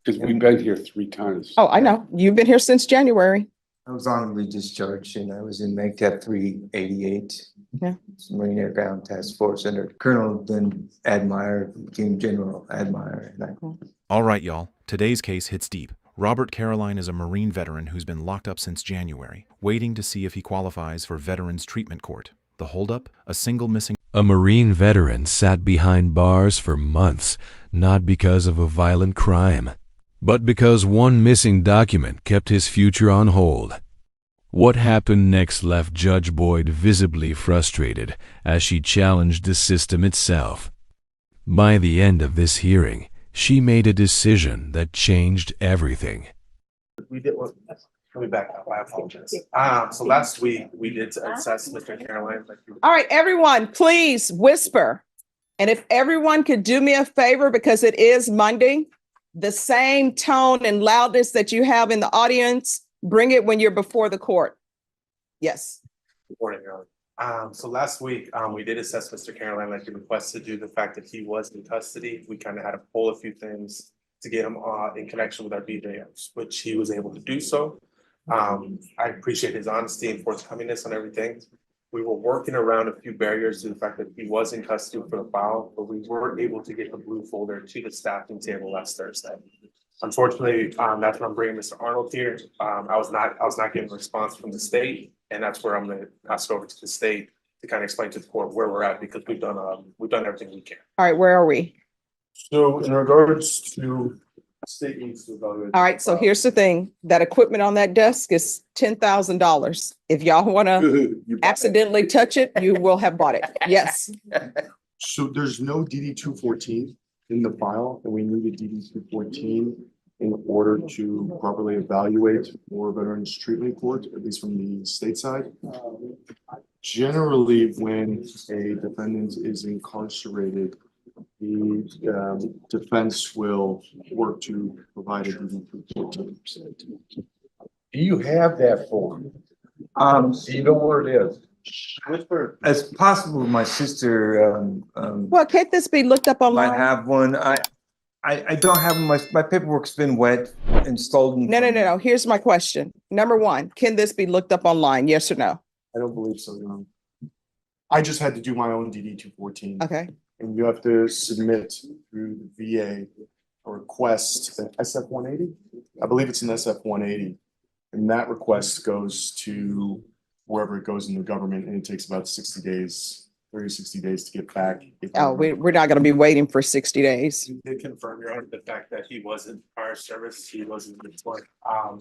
Because we've been here 3 times. Oh, I know. You've been here since January. I was honorably discharged and I was in MAGTF 388. Yeah. Marine Air Ground Task Force under Colonel then Admire, became General Admire. All right, y'all. Today's case hits deep. Robert Caroline is a Marine veteran who's been locked up since January, waiting to see if he qualifies for Veterans Treatment Court. The holdup? A single missing. A Marine veteran sat behind bars for months, not because of a violent crime, but because one missing document kept his future on hold. What happened next left Judge Boyd visibly frustrated as she challenged the system itself. By the end of this hearing, she made a decision that changed everything. We did. Let me back up. I apologize. So last week we did assess Mr. Caroline. All right, everyone, please whisper. And if everyone could do me a favor, because it is Monday, the same tone and loudness that you have in the audience, bring it when you're before the court. Yes. Good morning, Caroline. So last week we did assess Mr. Caroline like you requested due to the fact that he was in custody. We kind of had to pull a few things to get him in connection with our BJMs, which he was able to do so. I appreciate his honesty and forthcomingness on everything. We were working around a few barriers to the fact that he was in custody for the file, but we were able to get the blue folder to the staffing table last Thursday. Unfortunately, that's when I'm bringing Mr. Arnold here. I was not getting a response from the state, and that's where I'm going to pass it over to the state to kind of explain to the court where we're at, because we've done everything we can. All right, where are we? So in regards to state needs to evaluate. All right, so here's the thing. That equipment on that desk is $10,000. If y'all want to accidentally touch it, you will have bought it. Yes. So there's no DD 214 in the file, and we need a DD 214 in order to properly evaluate for Veterans Treatment Court, at least from the state side. Generally, when a defendant is incarcerated, the defense will work to provide a DD 214. Do you have that form? Do you know where it is? As possible, my sister Well, can't this be looked up might online? have one. I don't have my paperwork's been wet and stolen. No. Here's my question. Number one, can this be looked up online? Yes or no? I don't believe so, Your Honor. I just had to do my own DD 214. Okay. And you have to submit through the VA a request, an SF 180. I believe it's an SF 180. And that request goes to wherever it goes in the government, and it takes about 60 days, 30, 60 days to get back. Oh, we're not going to be waiting for 60 days. We did confirm, Your Honor, the fact that he wasn't prior service, he wasn't deployed.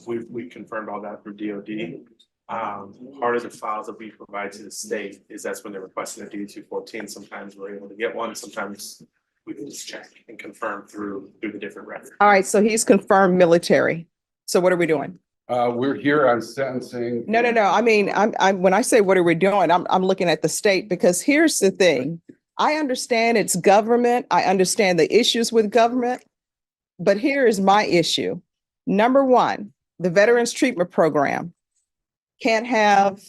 We confirmed all that through DOD. Part of the files that we provide to the state is that's when they're requesting a DD 214. Sometimes we're able to get one. Sometimes we can just check and confirm through the different records. All right, so he's confirmed military. So what are we doing? We're here on sentencing. No. I mean, I'm when I say what are we doing, I'm looking at the state, because here's the thing. I understand it's government. I understand the issues with government, but here is my issue. Number one, the Veterans Treatment Program can't have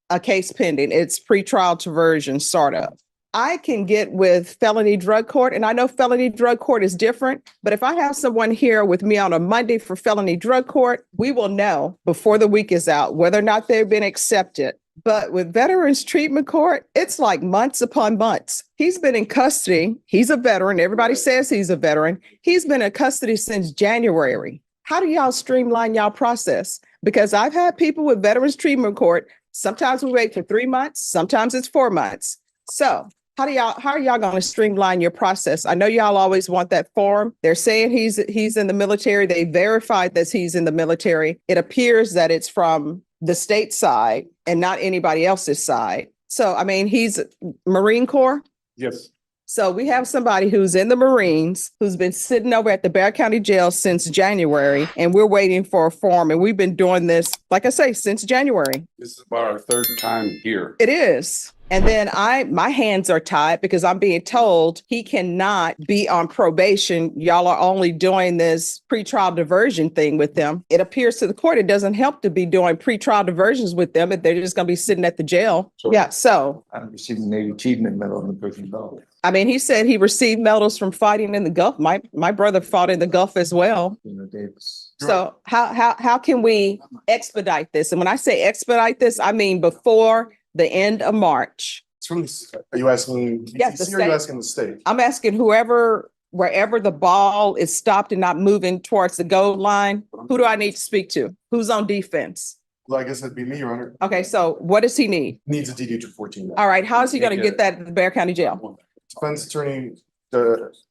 a case pending. It's pretrial diversion, sort of. I can get with Felony Drug Court, and I know Felony Drug Court is different, but if I have someone here with me on a Monday for Felony Drug Court, we will know before the week is out whether or not they've been accepted. But with Veterans Treatment Court, it's like months upon months. He's been in custody. He's a veteran. Everybody says he's a veteran. He's been in custody since January. How do y'all streamline y'all process? Because I've had people with Veterans Treatment Court. Sometimes we wait for 3 months. Sometimes it's 4 months. So how are y'all going to streamline your process? I know y'all always want that form. They're saying he's in the military. They verified that he's in the military. It appears that it's from the state side and not anybody else's side. So, I mean, he's Marine Corps. Yes. So we have somebody who's in the Marines, who's been sitting over at the Bexar County Jail since January, and we're waiting for a form. And we've been doing this, like I say, since January. This is about our 3rd time here. It is. And then my hands are tied because I'm being told he cannot be on probation. Y'all are only doing this pretrial diversion thing with them. It appears to the court it doesn't help to be doing pretrial diversions with them if they're just going to be sitting at the jail. Sure. Yeah. So I'm receiving the Navy Achievement Medal in the prison belt. I mean, he said he received medals from fighting in the Gulf. My brother fought in the Gulf as well. You know, Davis. So how can we expedite this? And when I say expedite this, I mean before the end of March. It's from, are you asking Yes, the DTC or are you state. asking the state? I'm asking wherever the ball is stopped and not moving towards the goal line, who do I need to speak to? Who's on defense? Well, I guess that'd be me, Your Honor. Okay, so what does he need? Needs a DD 214. All right, how is he gonna get that at the Bear County Jail? Defense attorney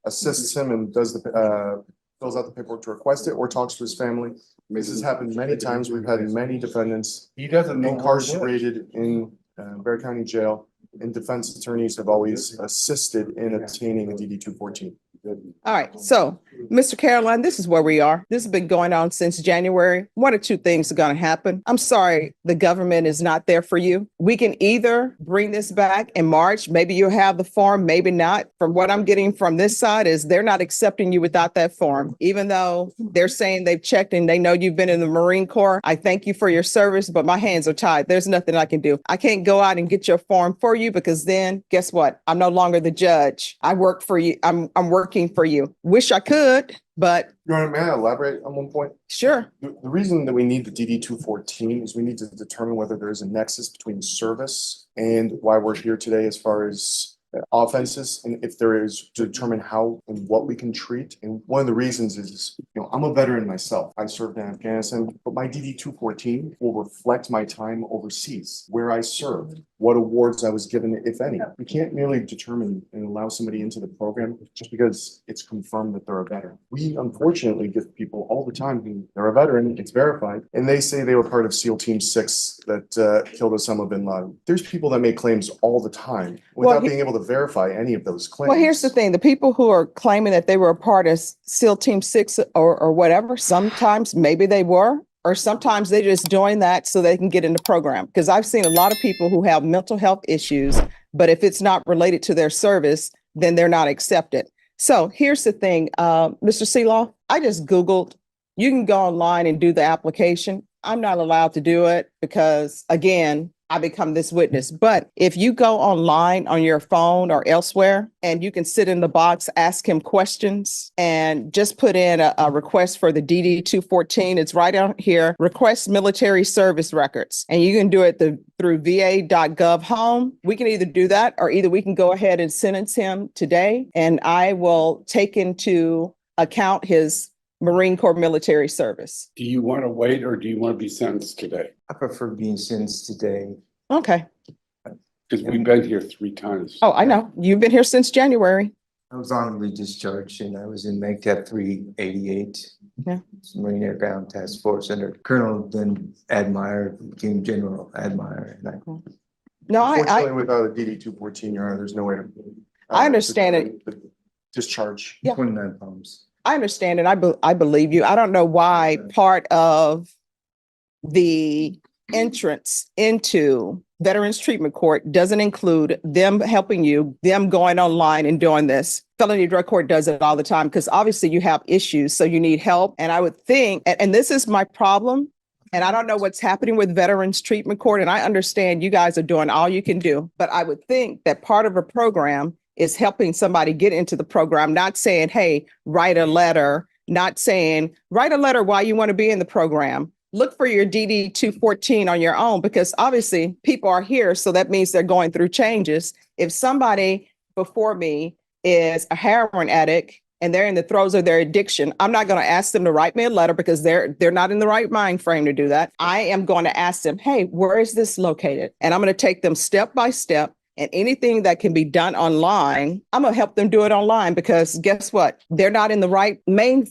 assists him and does fills out the paperwork to request it or talks to his family. This has happened many times. We've had many defendants He doesn't know. where it is. incarcerated in Bear County Jail, and defense attorneys have always assisted in obtaining a DD 214. All right, so Mr. Caroline, this is where we are. This has been going on since January. One or two things are gonna happen. I'm sorry, the government is not there for you. We can either bring this back in March. Maybe you'll have the form, maybe not. From what I'm getting from this side is they're not accepting you without that form, even though they're saying they've checked and they know you've been in the Marine Corps. I thank you for your service, but my hands are tied. There's nothing I can do. I can't go out and get your form for you because then guess what? I'm no longer the judge. I work for you. I'm working for you. Wish I could, but Your Honor, may I elaborate on one point? sure. The reason that we need the DD 214 is we need to determine whether there is a nexus between service and why we're here today as far as offenses, and if there is, to determine how and what we can treat. And one of the reasons is, I'm a veteran myself. I served in Afghanistan, but my DD 214 will reflect my time overseas, where I served, what awards I was given, if any. We can't merely determine and allow somebody into the program just because it's confirmed that they're a veteran. We unfortunately get people all the time who they're a veteran, it's verified, and they say they were part of SEAL Team 6 that killed Osama bin Laden. There's people that make claims all the time without being able to verify any of those claims. Well, here's the thing. The people who are claiming that they were a part of SEAL Team 6 or whatever, sometimes maybe they were, or sometimes they just join that so they can get in the program. Because I've seen a lot of people who have mental health issues, but if it's not related to their service, then they're not accepted. So here's the thing, Mr. Seeloff, I just Googled, you can go online and do the application. I'm not allowed to do it because, again, I become this witness. But if you go online on your phone or elsewhere and you can sit in the box, ask him questions and just put in a request for the DD 214. It's right out here, request military service records. And you can do it through va.gov home. We can either do that or either we can go ahead and sentence him today. And I will take into account his Marine Corps military service. Do you want to wait or do you want to be sentenced today? I prefer being sentenced today. Okay. Because we've been here 3 times. Oh, I know. You've been here since January. I was honorably discharged and I was in MAGTF 388. Yeah. Marine Air Ground Task Force under Colonel, then Admire, became General Admire. And No, Unfortunately, without a DD 214, Your Honor, there's no way to. I understand it. the Discharge. Yeah. 29 pounds. I understand it. I believe you. I don't know why part of the entrance into Veterans Treatment Court doesn't include them helping you, them going online and doing this. Felony Drug Court does it all the time because obviously you have issues, so you need help. And I would think, and this is my problem, and I don't know what's happening with Veterans Treatment Court, and I understand you guys are doing all you can do, but I would think that part of a program is helping somebody get into the program, not saying, hey, write a letter, not saying, write a letter why you want to be in the program. Look for your DD 214 on your own, because obviously people are here. So that means they're going through changes. If somebody before me is a heroin addict and they're in the throes of their addiction, I'm not going to ask them to write me a letter because they're not in the right mind frame to do that. I am going to ask them, hey, where is this located? And I'm going to take them step by step. And anything that can be done online, I'm going to help them do it online because guess what? They're not in the right mind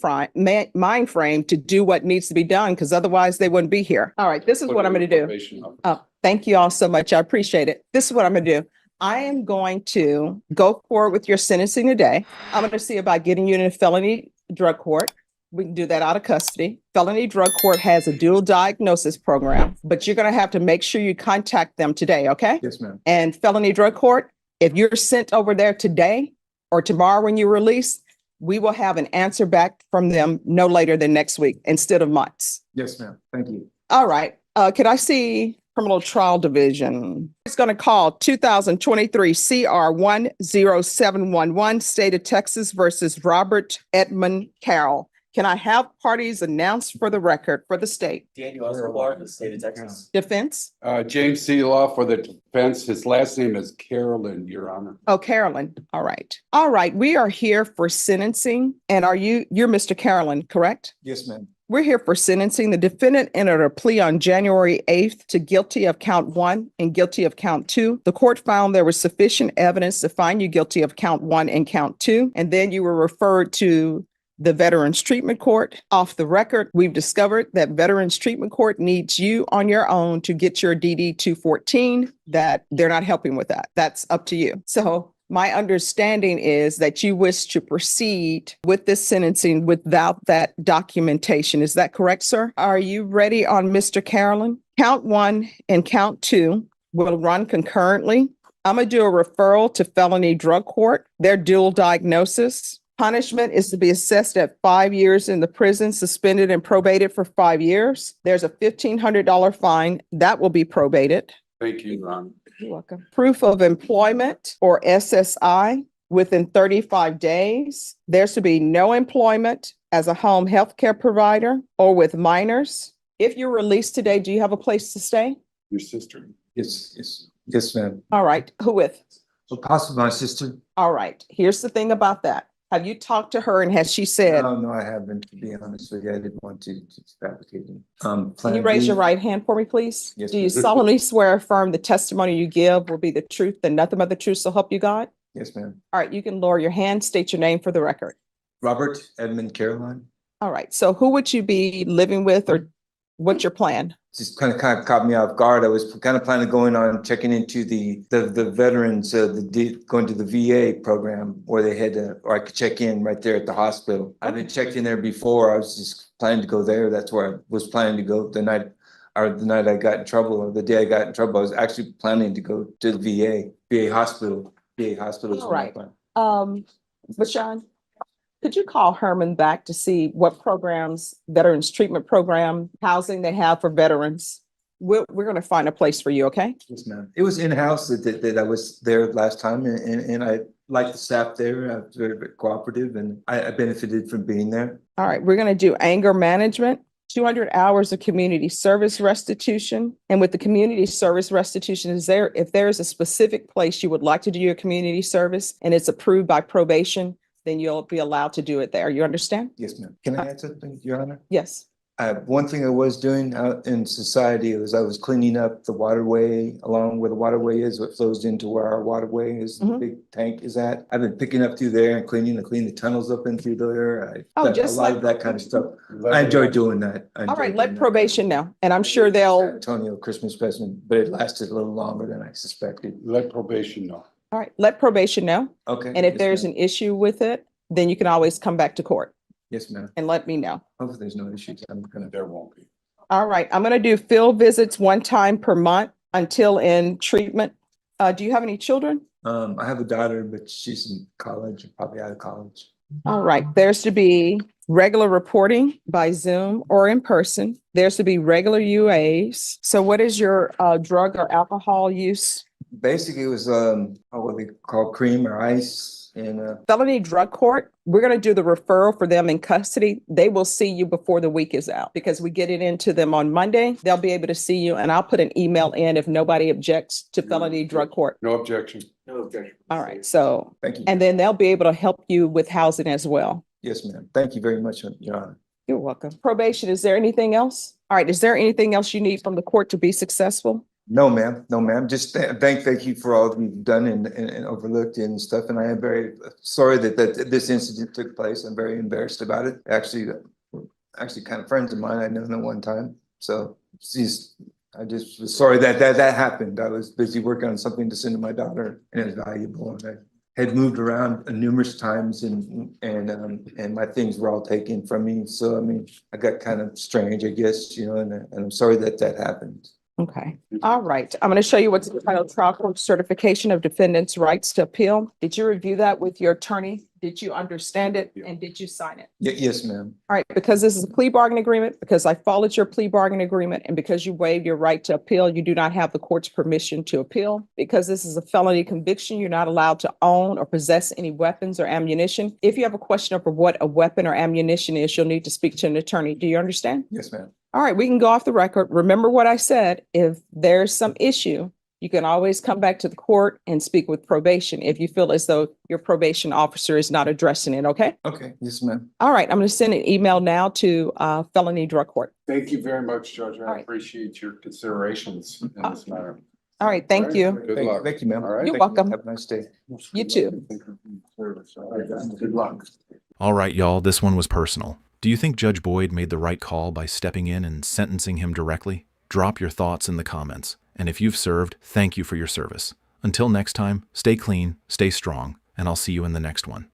frame to do what needs to be done because otherwise they wouldn't be here. All right, this is what I'm going to do. Thank you all so much. I appreciate it. This is what I'm going to do. I am going to go forward with your sentencing today. I'm going to see about getting you in a felony drug court. We can do that out of custody. Felony Drug Court has a dual diagnosis program, but you're going to have to make sure you contact them today, okay? Yes, ma'am. And Felony Drug Court, if you're sent over there today or tomorrow when you release, we will have an answer back from them no later than next week instead of months. Yes, ma'am. Thank you. All right. Could I see Criminal Trial Division. It's going to call 2023 CR 10711, State of Texas versus Robert Edmund Carroll. Can I have parties announced for the record for the state? Daniel Escobar, the state of Texas. Defense? James Seeloff for the defense. His last name is Carolyn, Your Honor. Oh, Carolyn. All right. All right. We are here for sentencing. And you're Mr. Carolyn, correct? Yes, ma'am. We're here for sentencing. The defendant entered a plea on January 8th to guilty of count 1 and guilty of count 2. The court found there was sufficient evidence to find you guilty of count 1 and count 2. And then you were referred to the Veterans Treatment Court. Off the record, we've discovered that Veterans Treatment Court needs you on your own to get your DD 214, that they're not helping with that. That's up to you. So my understanding is that you wish to proceed with this sentencing without that documentation. Is that correct, sir? Are you ready on Mr. Carolyn? Count 1 and count 2 will run concurrently. I'm going to do a referral to Felony Drug Court. Their dual diagnosis. Punishment is to be assessed at 5 years in the prison, suspended and probated for 5 years. There's a $1,500 fine that will be probated. Thank you, Your Honor. You're welcome. Proof of employment or SSI within 35 days. There's to be no employment as a home health care provider or with minors. If you're released today, do you have a place to stay? Your sister. Yes, ma'am. All right. Who with? So possibly my sister. All right. Here's the thing about that. Have you talked to her and has she said? No, I haven't, to be honest with you. I didn't want to fabricate it. Can you raise your right hand for me, please? Yes, Do you ma'am. solemnly swear or affirm the testimony you give will be the truth and nothing but the truth, so help you God? Yes, ma'am. All right, you can lower your hand, state your name for the record. Robert Edmund Caroline. All right, so who would you be living with or what's your plan? Just kind of caught me off guard. I was kind of planning going on checking into the veterans, going to the VA program where they had to, or I could check in right there at the hospital. I've been checked in there before. I was just planning to go there. That's where I was planning to go the night I got in trouble, or the day I got in trouble. I was actually planning to go to the VA hospital. VA hospital. All right. Bashan, could you call Herman back to see what programs, veterans treatment program, housing they have for veterans? We're going to find a place for you, okay? Yes, ma'am. It was in-house that I was there last time, and I liked the staff there. Very, very cooperative, and I benefited from being there. All right, we're going to do anger management, 200 hours of community service restitution. And with the community service restitution, if there is a specific place you would like to do your community service and it's approved by probation, then you'll be allowed to do it there. You understand? Yes, ma'am. Can I add something, Your Honor? Yes. One thing I was doing out in society was I was cleaning up the waterway along where the waterway is, what flows into where our waterway is, the big tank is at. I've been picking up through there and cleaning the tunnels up in through there. A lot of that kind of stuff. I enjoy doing that. All right, let probation know. And I'm sure they'll. Antonio Christmas present, but it lasted a little longer than I suspected. Let probation know. All right, let probation know. Okay. And if yes, there's ma'am. an issue with it, then you can always come back to court Yes, ma'am. and let me know. Hopefully there's no issues. There won't be. All right, I'm going to do field visits 1 time per month until in treatment. Do you have any children? I have a daughter, but she's in college, probably out of college. All right, there's to be regular reporting by Zoom or in person. There's to be regular UAs. So what is your drug or alcohol use? Basically, it was what they call cream or ice. And Felony Drug Court, we're going to do the referral for them in custody. They will see you before the week is out because we get it into them on Monday. They'll be able to see you and I'll put an email in if nobody objects to Felony Drug Court. No objection. No objection. All right, so, thank you. and then they'll be able to help you with housing as well. Yes, ma'am. Thank you very much, Your Honor. You're welcome. Probation, is there anything else? All right, is there anything else you need from the court to be successful? No, ma'am. No, ma'am. Just thank you for all that you've done and overlooked and stuff. And I am very sorry that this incident took place. I'm very embarrassed about it. Actually kind of friends of mine I known at one time. So I just was sorry that happened. I was busy working on something to send to my daughter and it was valuable. And I had moved around numerous times and my things were all taken from me. So, I mean, I got kind of strange, I guess, and I'm sorry that happened. Okay, all right. I'm going to show you what's entitled Trial Court Certification of Defendant's Rights to Appeal. Did you review that with your attorney? Did you understand it and did you sign it? Yes, ma'am. All right, because this is a plea bargain agreement, because I followed your plea bargain agreement, and because you waived your right to appeal, you do not have the court's permission to appeal. Because this is a felony conviction, you're not allowed to own or possess any weapons or ammunition. If you have a question over what a weapon or ammunition is, you'll need to speak to an attorney. Do you understand? Yes, ma'am. All right, we can go off the record. Remember what I said. If there's some issue, you can always come back to the court and speak with probation if you feel as though your probation officer is not addressing it, okay? Okay, yes, ma'am. All right, I'm going to send an email now to Felony Drug Court. Thank you very much, Judge. All I right. appreciate your considerations in this matter. All right, thank you. Good luck. Thank you, ma'am. All right. You're Thank you. welcome. Have a nice day. You too. Good luck. All right, y'all, this one was personal. Do you think Judge Boyd made the right call by stepping in and sentencing him directly? Drop your thoughts in the comments. And if you've served, thank you for your service. Until next time, stay clean, stay strong, and I'll see you in the next one.